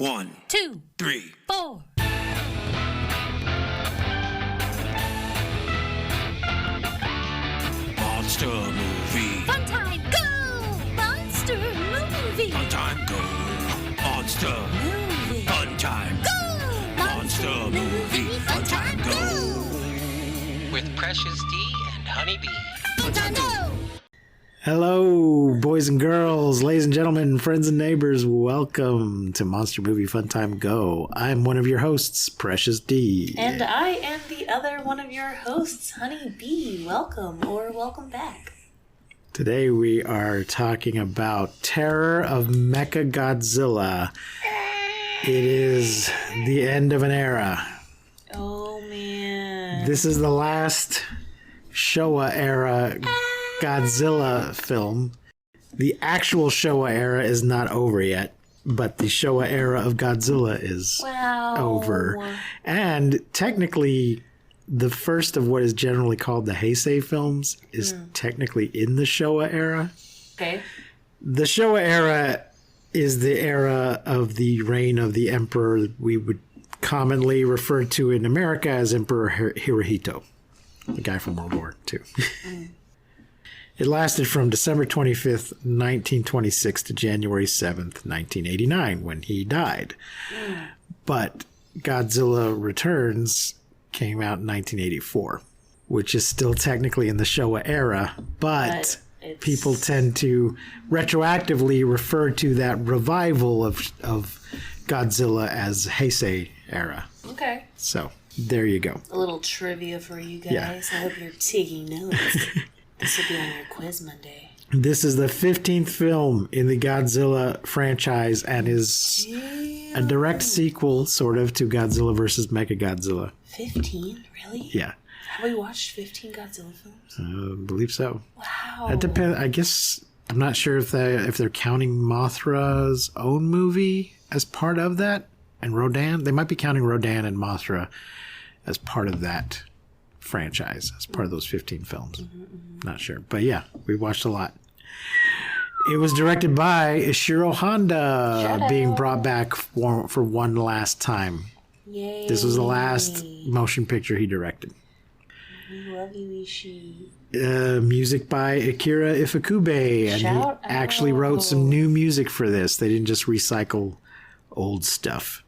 1, 2, 3, 4. Monster movie. Fun time, go! Monster movie. Fun time, go. Monster. Movie. Fun time. Go! Monster movie. Fun time, go. With Precious D and Honeybee. Fun time, go! Hello, boys and girls, ladies and gentlemen, friends and neighbors. Welcome to Monster Movie Fun Time Go. I'm one of your hosts, Precious D. And I am the other one of your hosts, Honey B. Welcome or welcome back. Today we are talking about Terror of Mechagodzilla. It is the end of an era. Oh, man. This is the last Showa Era Godzilla film. The actual Showa Era is not over yet, but the Showa Era of Godzilla is over. And technically, the first of what is generally called the Heisei films is technically in the Showa Era. Okay. The Showa Era is the era of the reign of the emperor we would commonly refer to in America as Emperor Hirohito, the guy from World War II. It lasted from December 25th, 1926 to January 7th, 1989, when he died. But Godzilla Returns came out in 1984, which is still technically in the Showa Era, but people tend to retroactively refer to that revival of Godzilla as Heisei Era. Okay. So, there you go. A little trivia for you guys. Yeah. I hope you're taking notes. This will be on your quiz Monday. This is the 15th film in the Godzilla franchise and is a direct sequel, sort of, to Godzilla vs. Mechagodzilla. 15? Really? Yeah. Have we watched 15 Godzilla films? I believe so. Wow. That depends. I guess I'm not sure if they're counting Mothra's own movie as part of that, and Rodan. They might be counting Rodan and Mothra as part of that franchise, as part of those 15 films. Not sure, but yeah, we watched a lot. It was directed by Ishiro Honda, being brought back for one last time. Yay. This was the last motion picture he directed. We love you, Ishii. Music by Akira Ifukube, and he actually wrote some new music for this. They didn't just recycle old stuff.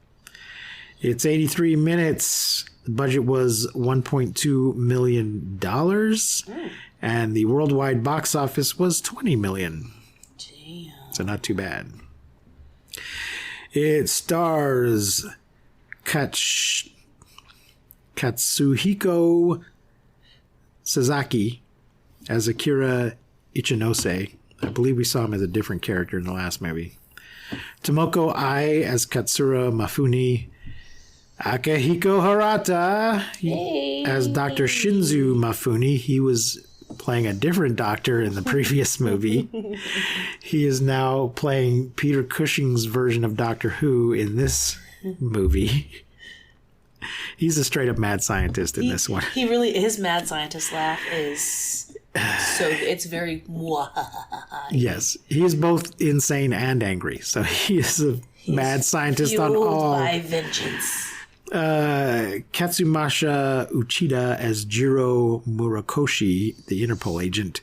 It's 83 minutes. The budget was $1.2 million, and the worldwide box office was $20 million. Damn. So not too bad. It stars Katsuhiko Sasaki as Akira Ichinose. I believe we saw him as a different character in the last movie. Tomoko Ai as Katsura Mafune. Akihiko Harata as Dr. Shinzu Mafune. He was playing a different doctor in the previous movie. He is now playing Peter Cushing's version of Doctor Who in this movie. He's a straight up mad scientist in this one. He really, his mad scientist laugh is so, it's very Yes, he is both insane and angry. So he is a mad scientist on all. By vengeance. Katsumasha Uchida as Jiro Murakoshi, the Interpol agent.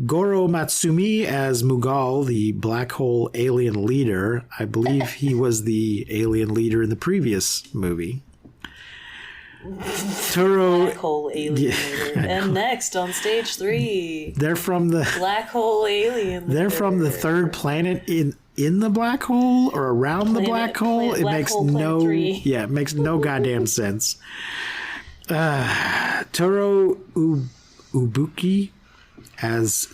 Goro Matsumi as Mughal, the black hole alien leader. I believe he was the alien leader in the previous movie. Black hole alien leader. And next on stage 3. They're from the black hole alien leader. They're from the third planet in the black hole or around the black hole. It makes no it makes no goddamn sense. Toro Ubuki as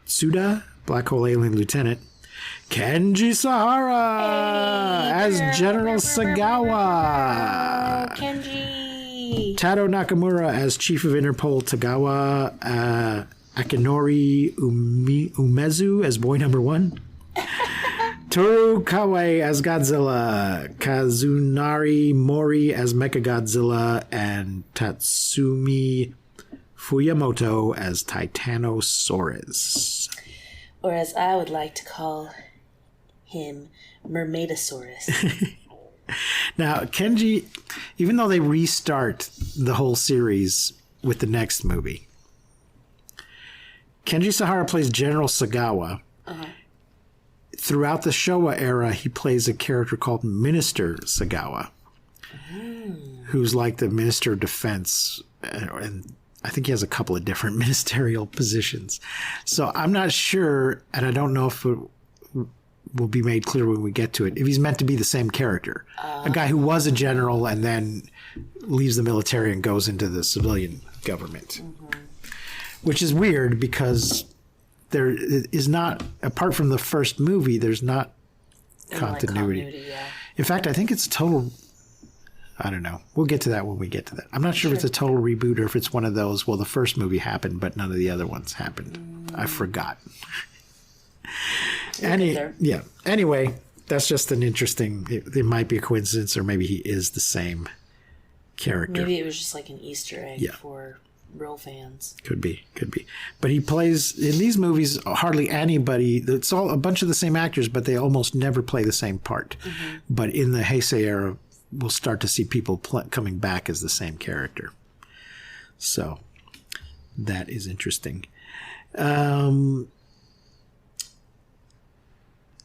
Tsuda, black hole alien lieutenant. Kenji Sahara as General Sagawa. Kenji. Tado Nakamura as Chief of Interpol Tagawa. Akinori Umezu as Boy Number 1. Toru Kawai as Godzilla, Kazunari Mori as Mechagodzilla, and Tatsumi Fuyamoto as Titanosaurus. Or as I would like to call him, Mermaidosaurus. Now, Kenji, even though they restart the whole series with the next movie, Kenji Sahara plays General Sagawa. Throughout the Showa era, he plays a character called Minister Sagawa, who's like the Minister of Defense, and I think he has a couple of different ministerial positions. So I'm not sure, and I don't know if it will be made clear when we get to it, if he's meant to be the same character. A guy who was a general and then leaves the military and goes into the civilian government. Which is weird because there is not, apart from the first movie, there's not continuity. Yeah. In fact, I think it's a total, I don't know. We'll get to that when we get to that. I'm not sure if it's a total reboot or if it's one of those, well, the first movie happened, but none of the other ones happened. I forgot. Anyway, that's just an interesting, it might be a coincidence or maybe he is the same character. Maybe it was just like an Easter egg for real fans. Could be. But he plays, in these movies, hardly anybody, it's all a bunch of the same actors, but they almost never play the same part. But in the Heisei era, we'll start to see people coming back as the same character. So, that is interesting.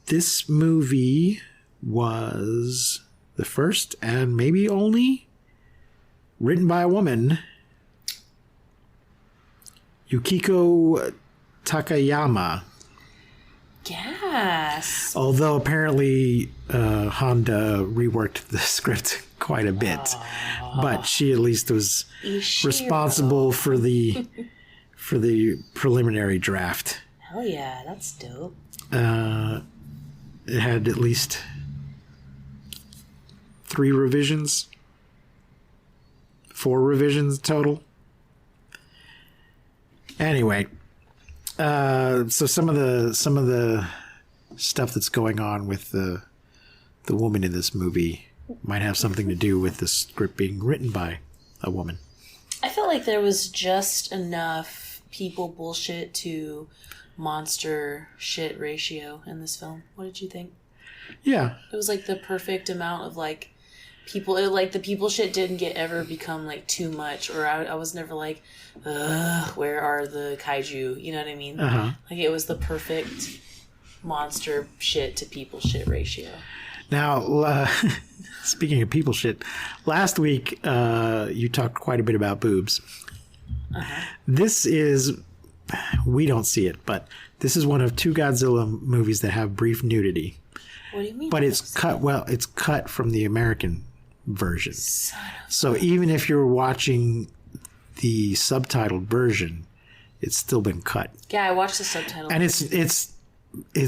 This movie was the first and maybe only written by a woman, Yukiko Takayama. Yes. Although apparently Honda reworked the script quite a bit. But she at least was responsible for the preliminary draft. Hell yeah, that's dope. It had at least 4 revisions total. Anyway, so some of the stuff that's going on with the woman in this movie might have something to do with the script being written by a woman. I felt like there was just enough people bullshit to monster shit ratio in this film. What did you think? Yeah. It was like the perfect amount of like people, the people shit didn't ever become like too much, or I was never like, where are the kaiju? You know what I mean? Like it was the perfect monster shit to people shit ratio. Now, speaking of people shit, last week you talked quite a bit about boobs. This is, we don't see it, but this is one of 2 Godzilla movies that have brief nudity. What do you mean? But it's cut from the American version. So even if you're watching the subtitled version, it's still been cut. Yeah, I watched the subtitle. And it's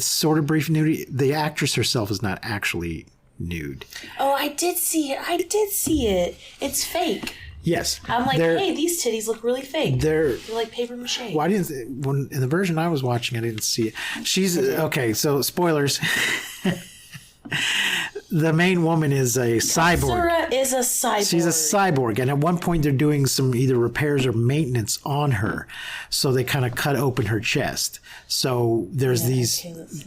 sort of brief nudity. The actress herself is not actually nude. Oh, I did see it. It's fake. Yes. I'm like, hey, these titties look really fake. They're like paper mache. Well, in the version I was watching, I didn't see it. She's okay. So spoilers. The main woman is a cyborg. Sura is a cyborg. She's a cyborg, and at one point they're doing some either repairs or maintenance on her, so they kind of cut open her chest. So there's these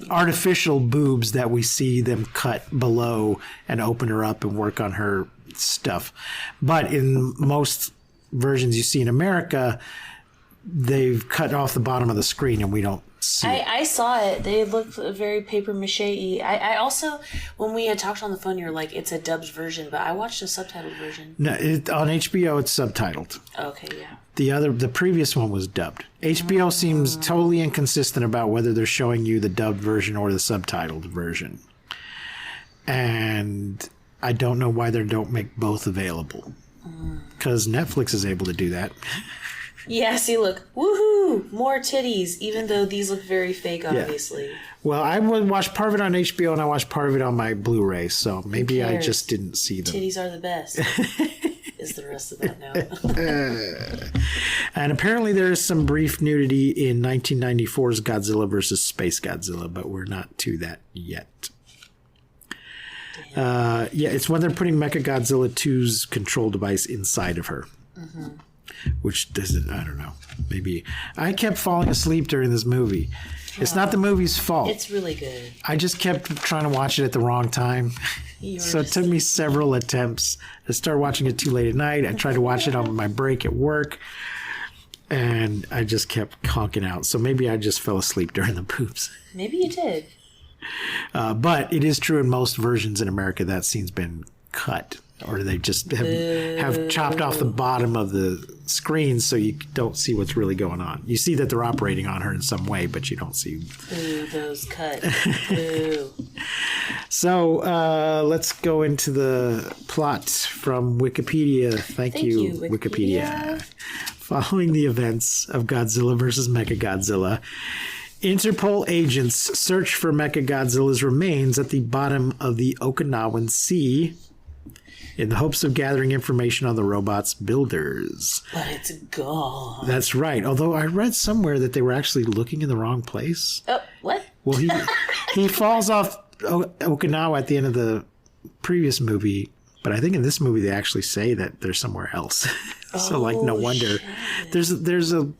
artificial boobs that we see them cut below and open her up and work on her stuff. But in most versions you see in America, they've cut off the bottom of the screen and we don't see it. I saw it. They looked very paper mache-y. I also, when we had talked on the phone, you were like, it's a dubbed version, but I watched a subtitled version. No, on HBO it's subtitled. Okay, yeah. The previous one was dubbed. HBO seems totally inconsistent about whether they're showing you the dubbed version or the subtitled version. And I don't know why they don't make both available. Because Netflix is able to do that. Yeah, see, look. Woohoo! More titties, even though these look very fake, obviously. Yeah. Well, I would watch part of it on HBO and I watched part of it on my Blu-ray, so maybe I just didn't see them. Titties are the best. Is the rest of that now. And apparently there is some brief nudity in 1994's Godzilla vs. Space Godzilla, but we're not to that yet. Yeah, it's when they're putting Mechagodzilla 2's control device inside of her. which doesn't, I don't know. Maybe I kept falling asleep during this movie. It's not the movie's fault. It's really good. I just kept trying to watch it at the wrong time. So it took me several attempts to start watching it too late at night. I tried to watch it on my break at work, and I just kept conking out. So maybe I just fell asleep during the poops. Maybe you did. But it is true in most versions in America that scene's been cut, or they just have chopped off the bottom of the screen so you don't see what's really going on. You see that they're operating on her in some way, but you don't see. Ooh, those cuts. Ooh. So let's go into the plot from Wikipedia. Thank you, Wikipedia. Following the events of Godzilla vs. Mechagodzilla, Interpol agents search for Mechagodzilla's remains at the bottom of the Okinawan Sea in the hopes of gathering information on the robot's builders. But it's gone. That's right. Although I read somewhere that they were actually looking in the wrong place. Oh, what? Well, he falls off Okinawa at the end of the previous movie, but I think in this movie they actually say that they're somewhere else. So, no wonder. Shit. There's a...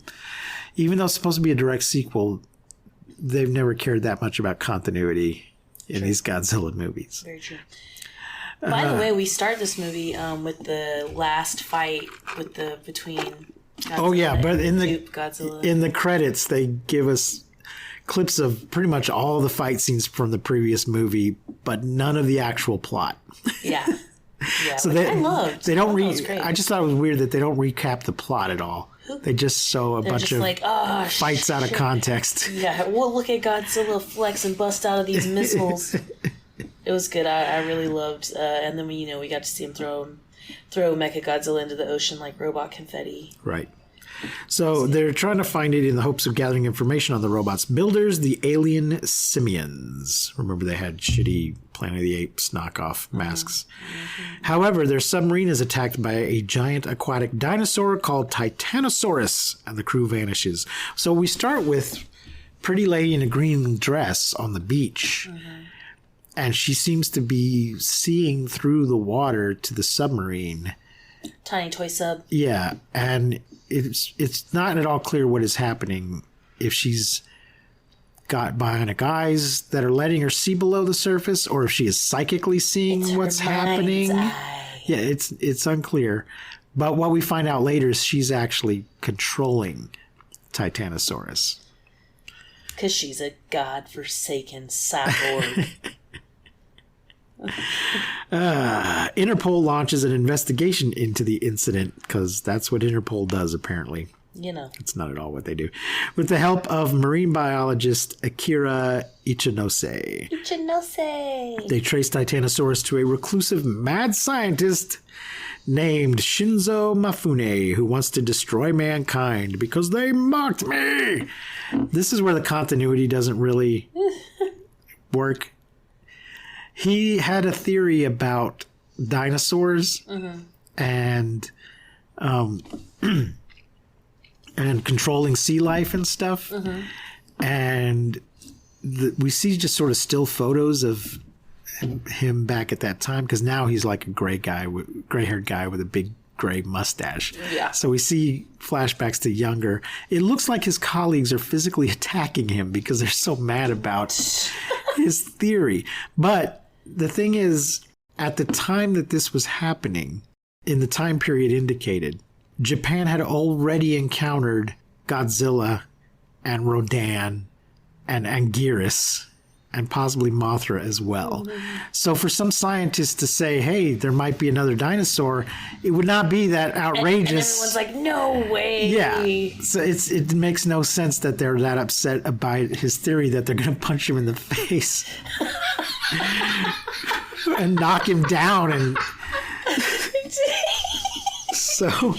Even though it's supposed to be a direct sequel, they've never cared that much about continuity in these Godzilla movies. Very true. By the way, we start this movie with the last fight between Godzilla but and Godzilla. In the credits they give us clips of pretty much all the fight scenes from the previous movie, but none of the actual plot. Yeah. So they don't I just thought it was weird that they don't recap the plot at all. They just show a bunch of fights out of context. Yeah, well, look at Godzilla flex and bust out of these missiles. It was good. I really loved, and then we got to see him throw Mechagodzilla into the ocean like robot confetti. Right. So they're trying to find it in the hopes of gathering information on the robot's builders, the alien simians. Remember, they had shitty Planet of the Apes knockoff masks. Mm-hmm. However, their submarine is attacked by a giant aquatic dinosaur called Titanosaurus, and the crew vanishes. So we start with pretty lady in a green dress on the beach. Mm-hmm. And she seems to be seeing through the water to the submarine. Tiny toy sub. Yeah, and it's not at all clear what is happening. If she's got bionic eyes that are letting her see below the surface, or if she is psychically seeing what's happening. Yeah, it's unclear. But what we find out later is she's actually controlling Titanosaurus. Because she's a godforsaken cyborg. Interpol launches an investigation into the incident because that's what Interpol does, apparently. It's not at all what they do. With the help of marine biologist Akira Ichinose. They trace Titanosaurus to a reclusive mad scientist named Shinzo Mifune, who wants to destroy mankind because they mocked me. This is where the continuity doesn't really work. He had a theory about dinosaurs and controlling sea life and stuff. And we see just sort of still photos of him back at that time, because now he's like a gray-haired guy with a big gray mustache. Yeah. So we see flashbacks to younger. It looks like his colleagues are physically attacking him because they're so mad about his theory. But the thing is, at the time that this was happening, in the time period indicated, Japan had already encountered Godzilla and Rodan and Anguirus and possibly Mothra as well. So for some scientists to say, hey, there might be another dinosaur, it would not be that outrageous. And everyone's like, no way. Yeah. So it makes no sense that they're that upset about his theory that they're going to punch him in the face and knock him down. And so...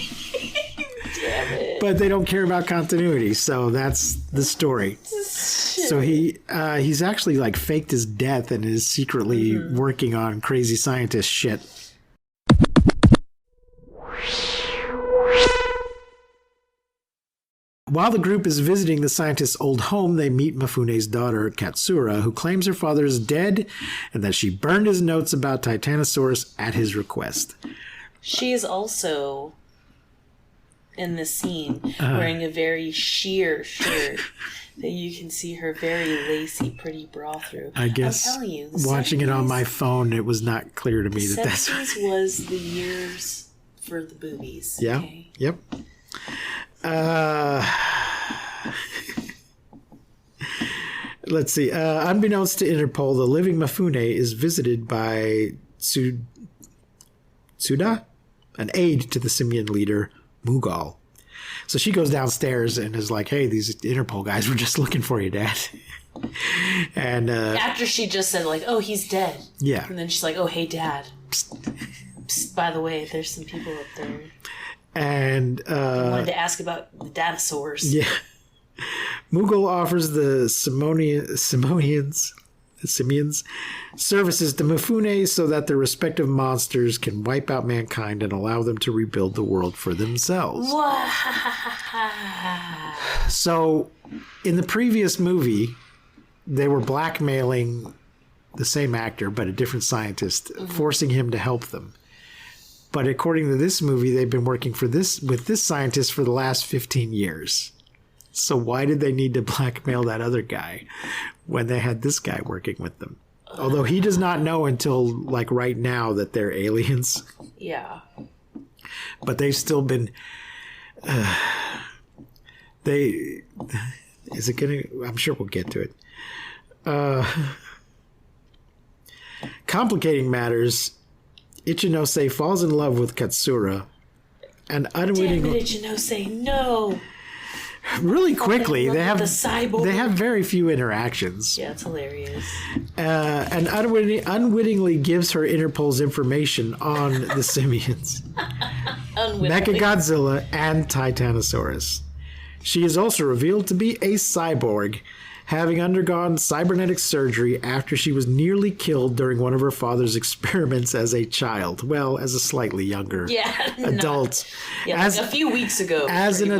But they don't care about continuity, so that's the story. So he's actually like faked his death and is secretly working on crazy scientist shit. While the group is visiting the scientist's old home, they meet Mifune's daughter, Katsura, who claims her father is dead and that she burned his notes about Titanosaurus at his request. She is also in this scene wearing a very sheer shirt that you can see her very lacy, pretty bra through. I guess I'm telling you, watching it on my phone, it was not clear to me that that's... 70s was the years for the boobies. Yeah, okay? yep. Let's see. Unbeknownst to Interpol, the living Mifune is visited by Tsuda, an aide to the simian leader, Mughal. So she goes downstairs and is like, hey, these Interpol guys were just looking for you, Dad. And after she just said, like, oh, he's dead. Yeah. And then she's like, oh, hey, Dad. Psst, by the way, there's some people up there. And I wanted to ask about the dinosaurs. Yeah. Mughal offers the simians services to Mifune so that their respective monsters can wipe out mankind and allow them to rebuild the world for themselves. So, in the previous movie, they were blackmailing the same actor, but a different scientist, forcing him to help them. But according to this movie, they've been working with this scientist for the last 15 years. So why did they need to blackmail that other guy when they had this guy working with them? Although he does not know until like right now that they're aliens. Yeah. But they've still been. Is it gonna? I'm sure we'll get to it. Complicating matters, Ichinose falls in love with Katsura, and unwittingly. Damn it, Ichinose, no. Really quickly, they have very few interactions. Yeah, it's hilarious. And unwittingly gives her Interpol's information on the simians, Mechagodzilla, and Titanosaurus. She is also revealed to be a cyborg, having undergone cybernetic surgery after she was nearly killed during one of her father's experiments as a child. Well, as a slightly younger adult. Yeah, like a few weeks ago. As an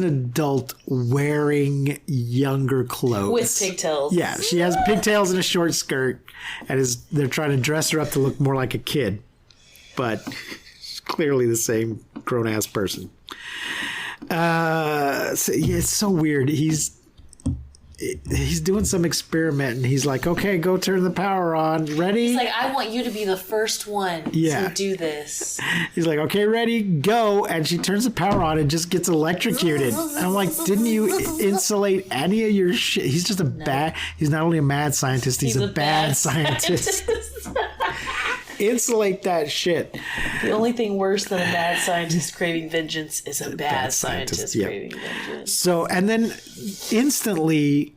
adult wearing younger clothes. With pigtails. Yeah, she has pigtails and a short skirt, and they're trying to dress her up to look more like a kid. But she's clearly the same grown-ass person. It's so weird. He's doing some experiment and he's like, okay, go turn the power on. Ready? He's like, I want you to be the first one to do this. He's like, okay, ready, go. And she turns the power on and just gets electrocuted. And I'm like, didn't you insulate any of your shit? He's just he's not only a mad scientist, he's a bad scientist. Insulate that shit. The only thing worse than a mad scientist craving vengeance is a bad scientist craving vengeance. So, and then instantly,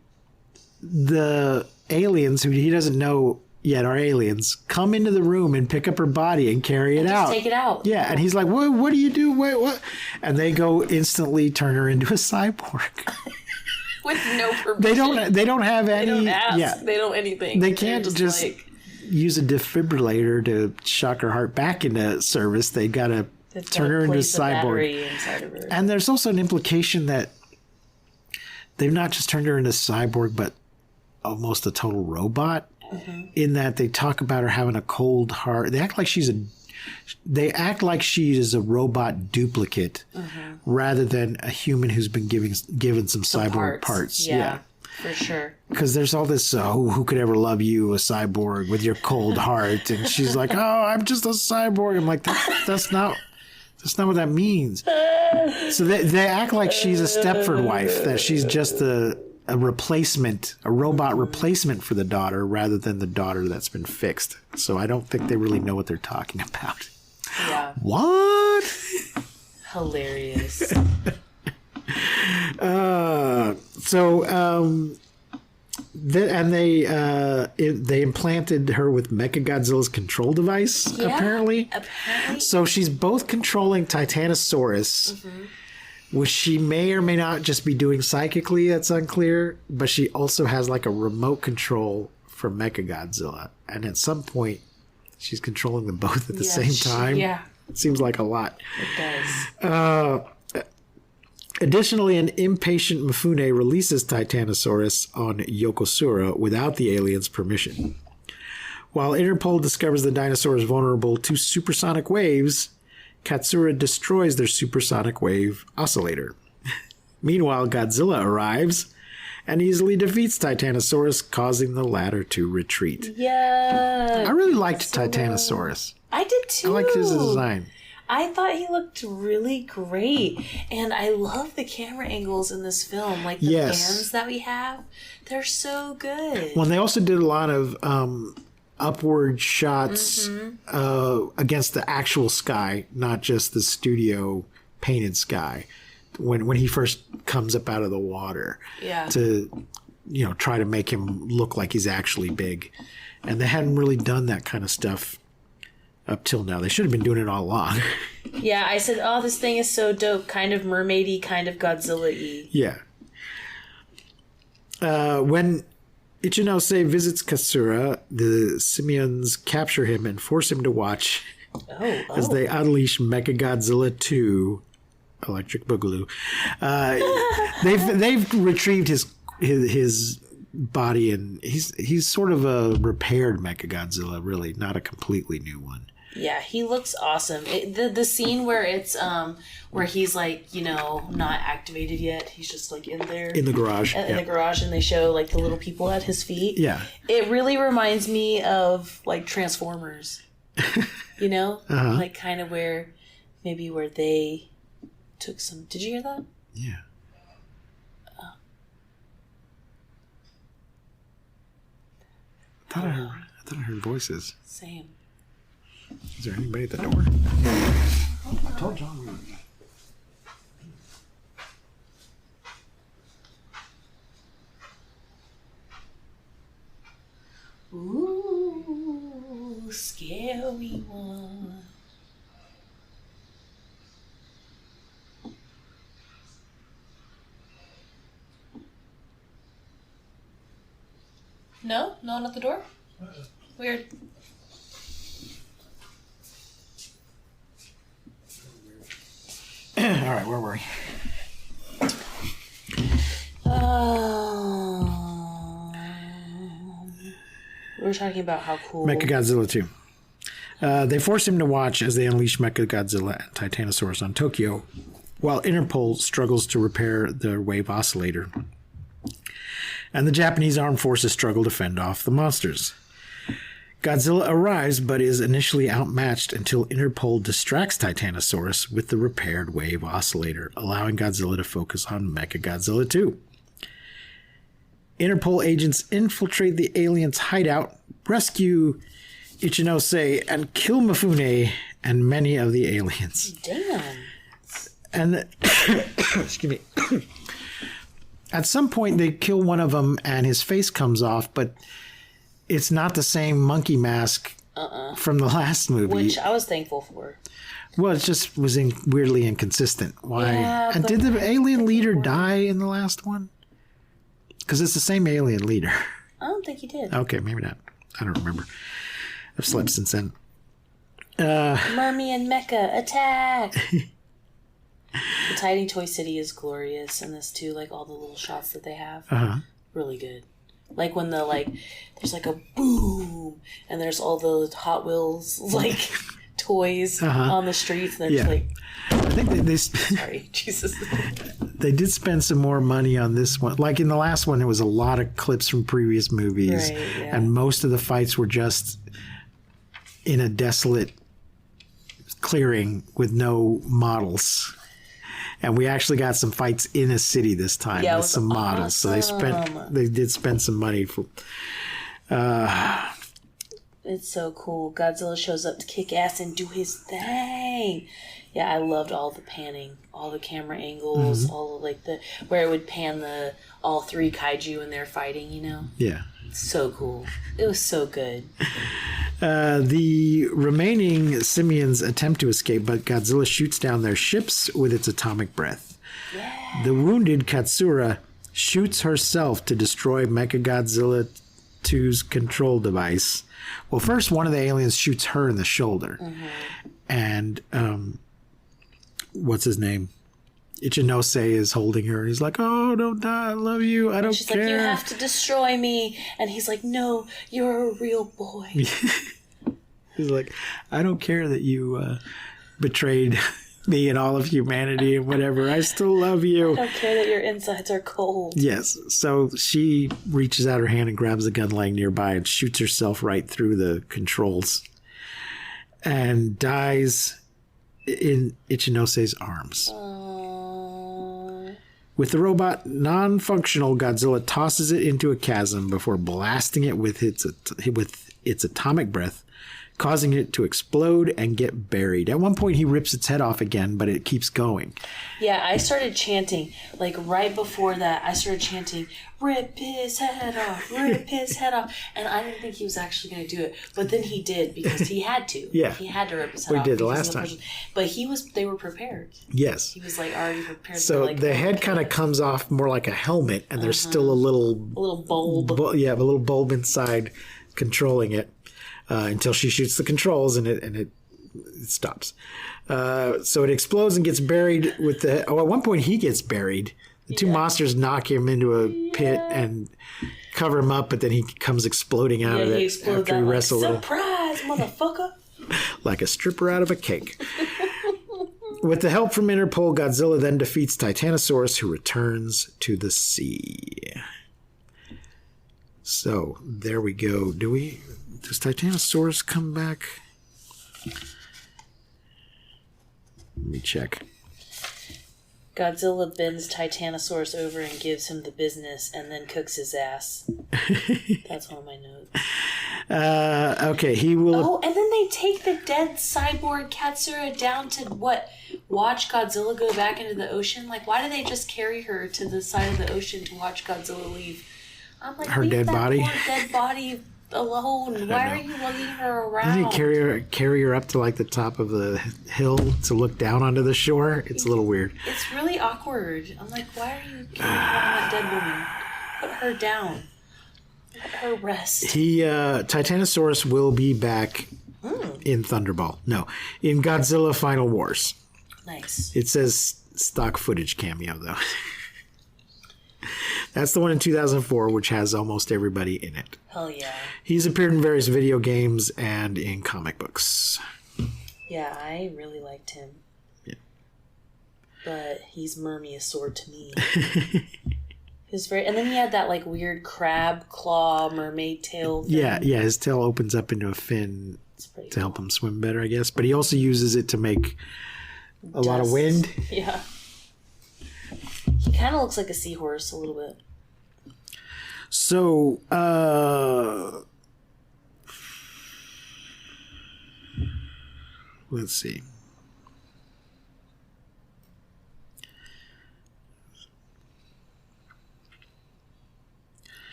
the aliens, who he doesn't know yet are aliens, come into the room and pick up her body and carry it out. Take it out. Yeah, and he's like, what do you do? Wait, what? And they go instantly turn her into a cyborg. With no permission. They don't have any. They don't ask. Yeah. They don't anything. They can't just use a defibrillator to shock her heart back into service. They gotta turn her into a cyborg. And there's also an implication that they've not just turned her into a cyborg, but almost a total robot. Mm-hmm. In that they talk about her having a cold heart. They act like she is a robot duplicate, rather than a human who's been given some cyborg parts. Yeah. For sure. Because there's all this, who could ever love you, a cyborg with your cold heart? And she's like, oh, I'm just a cyborg. I'm like, that's not what that means. So they act like she's a Stepford wife, that she's just a replacement, a robot replacement for the daughter, rather than the daughter that's been fixed. So I don't think they really know what they're talking about. Yeah. What? Hilarious. They implanted her with Mechagodzilla's control device, apparently. So she's both controlling Titanosaurus, which she may or may not just be doing psychically, that's unclear, but she also has like a remote control for Mechagodzilla. And at some point, she's controlling them both at the same time. Yeah. It seems like a lot. It does. Additionally, an impatient Mifune releases Titanosaurus on Yokosura without the aliens' permission. While Interpol discovers the dinosaur is vulnerable to supersonic waves, Katsura destroys their supersonic wave oscillator. Meanwhile, Godzilla arrives and easily defeats Titanosaurus, causing the latter to retreat. Yeah. I really liked Titanosaurus. I did too. I liked his design. I thought he looked really great. And I love the camera angles in this film. Like the pans that we have. They're so good. Well, they also did a lot of upward shots against the actual sky, not just the studio painted sky. When he first comes up out of the water, to try to make him look like he's actually big, and they hadn't really done that kind of stuff up till now. They should have been doing it all along. Yeah, I said, "Oh, this thing is so dope, kind of mermaidy, kind of Godzilla-y." Yeah. When Ichinose visits Katsura, the simians capture him and force him to watch as they unleash Mechagodzilla 2. Electric Boogaloo. They've retrieved his body, and he's sort of a repaired Mechagodzilla, really, not a completely new one. Yeah, he looks awesome. The scene where it's where he's like not activated yet. He's just like in there in the garage. In the garage, and they show like the little people at his feet. Yeah, it really reminds me of like Transformers. Like kind of where they took some. Did you hear that? Yeah. Oh. I thought I heard voices. Same. Is there anybody at the door? I told John we were. Ooh, scary one. No? No one at the door? Weird. All right, where were we? We were talking about how cool... Mechagodzilla 2. They force him to watch as they unleash Mechagodzilla and Titanosaurus on Tokyo, while Interpol struggles to repair the wave oscillator. And the Japanese armed forces struggle to fend off the monsters. Godzilla arrives, but is initially outmatched until Interpol distracts Titanosaurus with the repaired wave oscillator, allowing Godzilla to focus on Mechagodzilla 2. Interpol agents infiltrate the aliens' hideout, rescue Ichinose, and kill Mifune and many of the aliens. Damn. And excuse me. At some point, they kill one of them, and his face comes off, but it's not the same monkey mask from the last movie. Which I was thankful for. Well, it just was weirdly inconsistent. Why? Yeah, and did the alien leader die in the last one? Because it's the same alien leader. I don't think he did. Okay, maybe not. I don't remember. I've slept since then. Mummy and Mecha, attack! The Tiny Toy City is glorious in this too, like all the little shots that they have. Really good. Like when there's like a boom, and there's all the Hot Wheels like toys on the streets, and they're just like. I think they sorry, Jesus. They did spend some more money on this one. Like in the last one, it was a lot of clips from previous movies, right, yeah. And most of the fights were just in a desolate clearing with no models. And we actually got some fights in a city this time with some models. So they did spend some money for. It's so cool. Godzilla shows up to kick ass and do his thing. Yeah, I loved all the panning, all the camera angles, all of where it would pan all three kaiju and they're fighting. Yeah. So cool. It was so good. The remaining simians attempt to escape, but Godzilla shoots down their ships with its atomic breath. Yeah. The wounded Katsura shoots herself to destroy Mechagodzilla 2's control device. Well, first one of the aliens shoots her in the shoulder. And what's his name? Ichinose is holding her. He's like, "Oh, don't die. I love you. I don't She's care." Like, "You have to destroy me." And he's like, "No, you're a real boy." He's like, "I don't care that you betrayed me and all of humanity and whatever. I still love you. I don't care that your insides are cold. Yes. So she reaches out her hand and grabs a gun lying nearby and shoots herself right through the controls and dies in Ichinose's arms. With the robot non-functional, Godzilla tosses it into a chasm before blasting it with its atomic breath, causing it to explode and get buried. At one point, he rips its head off again, but it keeps going. Yeah, I started chanting, like right before that, I started chanting, rip his head off, rip his head off. And I didn't think he was actually going to do it. But then he did, because he had to. Yeah. He had to rip his head off. We did the last time. But they were prepared. Yes. He was like already prepared. So the head kind of comes off more like a helmet, and there's still a little bulb. a little bulb inside controlling it. Until she shoots the controls and it stops. So it explodes and gets buried with the... Oh, at one point he gets buried. The two monsters knock him into a pit and cover him up, but then he comes exploding out of it after he wrestles a little. Surprise, motherfucker! Like a stripper out of a cake. With the help from Interpol, Godzilla then defeats Titanosaurus, who returns to the sea. So, there we go. Does Titanosaurus come back? Let me check. Godzilla bends Titanosaurus over and gives him the business and then cooks his ass. That's one of my notes. Okay, he will... Oh, and then they take the dead cyborg Katsura down to, watch Godzilla go back into the ocean? Like, why do they just carry her to the side of the ocean to watch Godzilla leave? I'm like, her leave dead that body? Poor dead body alone. Why are you lugging her around? Didn't he carry her up to like the top of the hill to look down onto the shore? It's a little weird. It's really awkward. I'm like, why are you carrying around that dead woman? Put her down. Let her rest. Titanosaurus will be back in Thunderball. No, in Godzilla Final Wars. Nice. It says stock footage cameo though. That's the one in 2004, which has almost everybody in it. Hell yeah. He's appeared in various video games and in comic books. Yeah, I really liked him. Yeah. But he's Mermiosaur to me. He's very, and then he had that like weird crab claw mermaid tail thing. Yeah, his tail opens up into a fin to help him swim better, I guess. But he also uses it to make a lot of wind. Yeah. He kind of looks like a seahorse a little bit. So, let's see.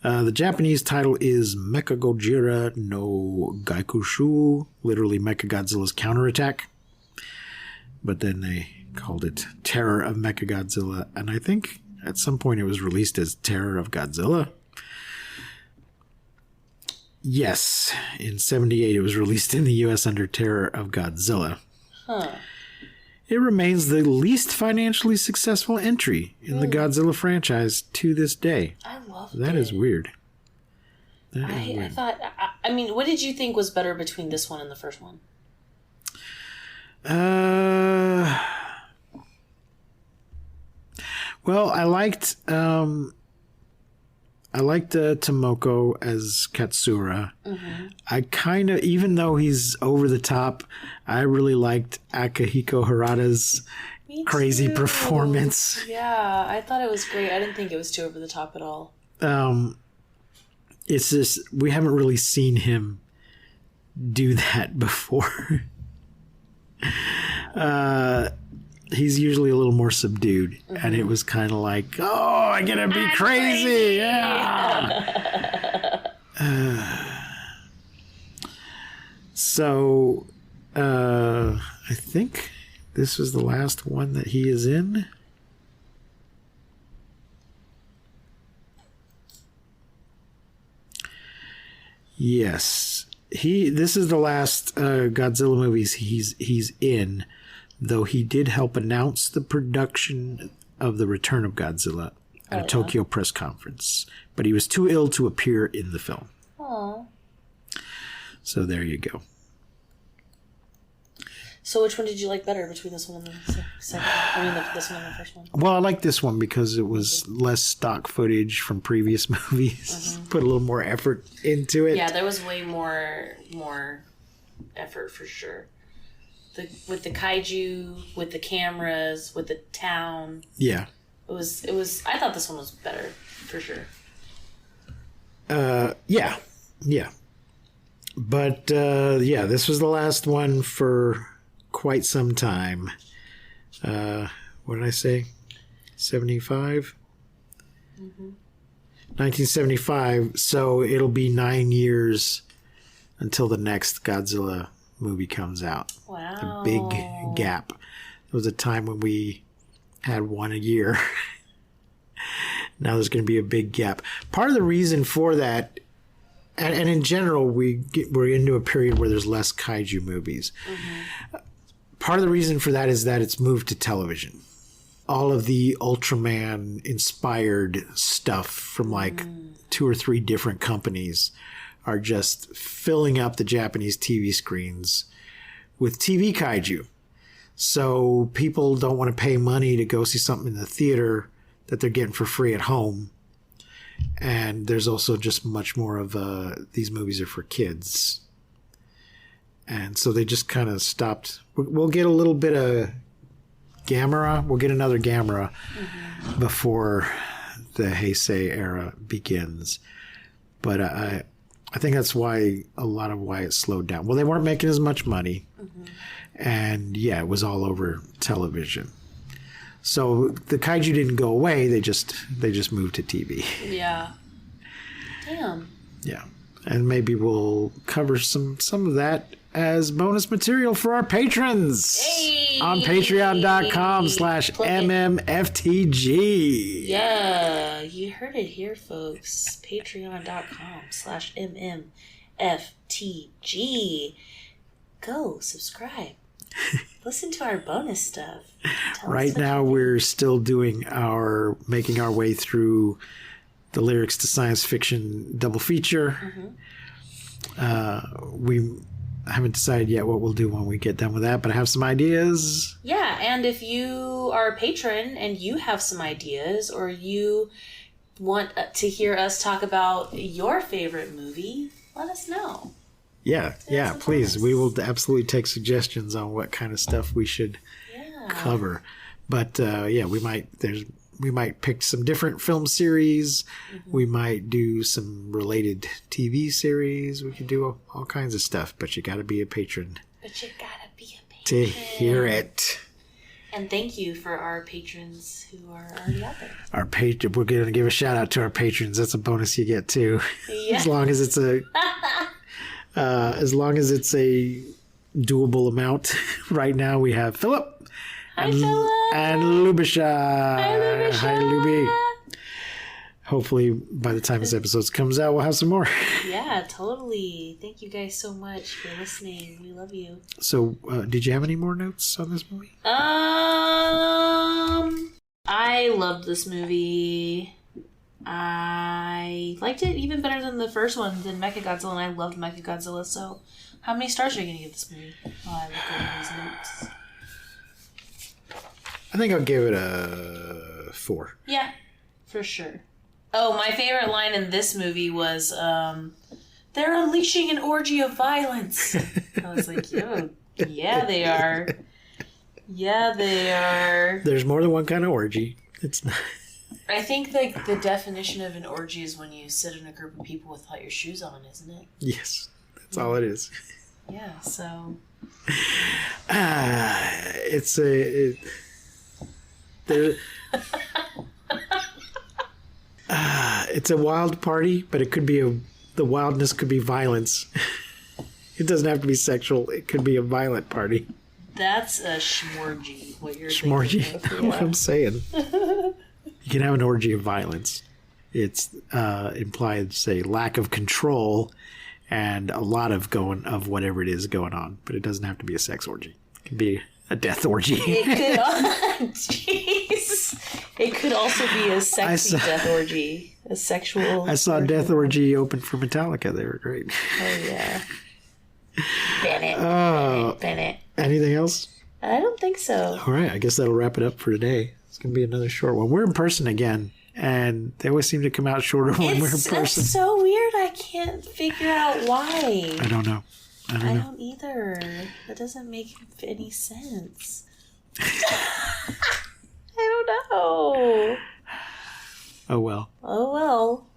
The Japanese title is Mechagodzilla no Gaikushu, literally Mechagodzilla's counterattack. But then they called it Terror of Mechagodzilla, and I think at some point it was released as Terror of Godzilla. Yes, in 1978 it was released in the US under Terror of Godzilla. Huh. It remains the least financially successful entry in the Godzilla franchise to this day. I love that. Is weird. I thought, I mean, what did you think was better between this one and the first one? Well, I liked Tomoko as Katsura. Mm-hmm. I kind of, even though he's over the top, I really liked Akihiko Harada's crazy performance. Yeah, I thought it was great. I didn't think it was too over the top at all. It's just, we haven't really seen him do that before. He's usually a little more subdued, and it was kind of like, oh, I'm gonna be crazy. Yeah. So, I think this was the last one that he is in. Yes, this is the last Godzilla movies he's in. Though he did help announce the production of The Return of Godzilla at a Tokyo press conference. But he was too ill to appear in the film. Aww. So there you go. So which one did you like better between this one and the second? I mean, this one and the first one. Well, I like this one because it was less stock footage from previous movies. Put a little more effort into it. Yeah, there was way more effort for sure. With the kaiju, with the cameras, with the town. Yeah. It was. I thought this one was better for sure. Yeah. But this was the last one for quite some time. What did I say? 75? 1975. So it'll be 9 years until the next Godzilla movie comes out. Wow. A big gap. There was a time when we had one a year. Now there's going to be a big gap. Part of the reason for that, and in general, we're into a period where there's less kaiju movies. Part of the reason for that is that it's moved to television. All of the Ultraman-inspired stuff from like 2 or 3 different companies are just filling up the Japanese TV screens with TV kaiju. So people don't want to pay money to go see something in the theater that they're getting for free at home. And there's also just much more of these movies are for kids. And so they just kind of stopped. We'll get a little bit of Gamera. We'll get another Gamera before the Heisei era begins. But I think that's why it slowed down. Well, they weren't making as much money. And yeah, it was all over television. So the kaiju didn't go away. They just moved to TV. Yeah. Damn. Yeah. And maybe we'll cover some of that as bonus material for our patrons on patreon.com/MMFTG. Yeah, you heard it here, folks. Patreon.com/MMFTG. Go subscribe. Listen to our bonus stuff. Right now, we're still making our way through the lyrics to science fiction double feature. We haven't decided yet what we'll do when we get done with that, but I have some ideas. Yeah, and if you are a patron and you have some ideas, or you want to hear us talk about your favorite movie, let us know. Yeah, please. We will absolutely take suggestions on what kind of stuff we should cover. But we might pick some different film series. We might do some related TV series. We could do all kinds of stuff. But you got to be a patron. To hear it. And thank you for our patrons who are already out there. We're going to give a shout out to our patrons. That's a bonus you get too. Yeah. As long as it's a doable amount. Right now we have Philip. Hi, Philip. And Lubisha. Hi, Luby. Hopefully by the time this episode comes out, we'll have some more. Yeah, totally. Thank you guys so much for listening. We love you. So, did you have any more notes on this movie? I loved this movie. I liked it even better than the first one, than Mechagodzilla, and I loved Mechagodzilla. So, how many stars are you going to give this movie? While I look over these notes. I think I'll give it a 4. Yeah, for sure. Oh, my favorite line in this movie was, they're unleashing an orgy of violence. I was like, yo, yeah, they are. Yeah, they are. There's more than one kind of orgy. It's not. I think like the definition of an orgy is when you sit in a group of people without your shoes on, isn't it? Yes, that's all it is. Yeah, so. It's a wild party, but it could be the wildness could be violence. It doesn't have to be sexual. It could be a violent party. That's a schmorgy, what you're Schmorgy, thinking of. what I'm saying. You can have an orgy of violence. It's implies a lack of control and a lot of whatever it is going on. But it doesn't have to be a sex orgy. It can be a death orgy. It could also be a sexy death orgy. A sexual. I saw Death Orgy open for Metallica. They were great. Oh, yeah. Bennett. Anything else? I don't think so. All right, I guess that'll wrap it up for today. It's going to be another short one. We're in person again, and they always seem to come out shorter when we're in person. It's so weird. I can't figure out why. I don't know. I don't either. That doesn't make any sense. I don't know. Oh, well. Oh, well.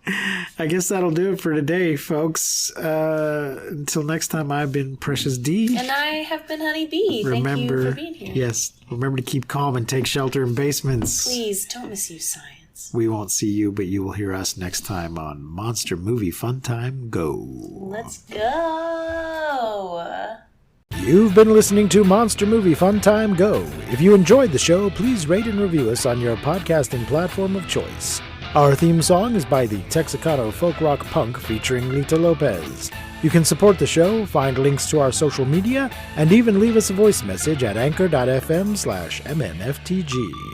I guess that'll do it for today, folks. Until next time, I've been Precious D. And I have been Honey Bee. Thank you for being here. Yes. Remember to keep calm and take shelter in basements. Please, don't misuse science. We won't see you, but you will hear us next time on Monster Movie Fun Time Go. Let's go. You've been listening to Monster Movie Fun Time Go. If you enjoyed the show, please rate and review us on your podcasting platform of choice. Our theme song is by the Texicano Folk Rock Punk featuring Lita Lopez. You can support the show, find links to our social media, and even leave us a voice message at anchor.fm/MMFTG.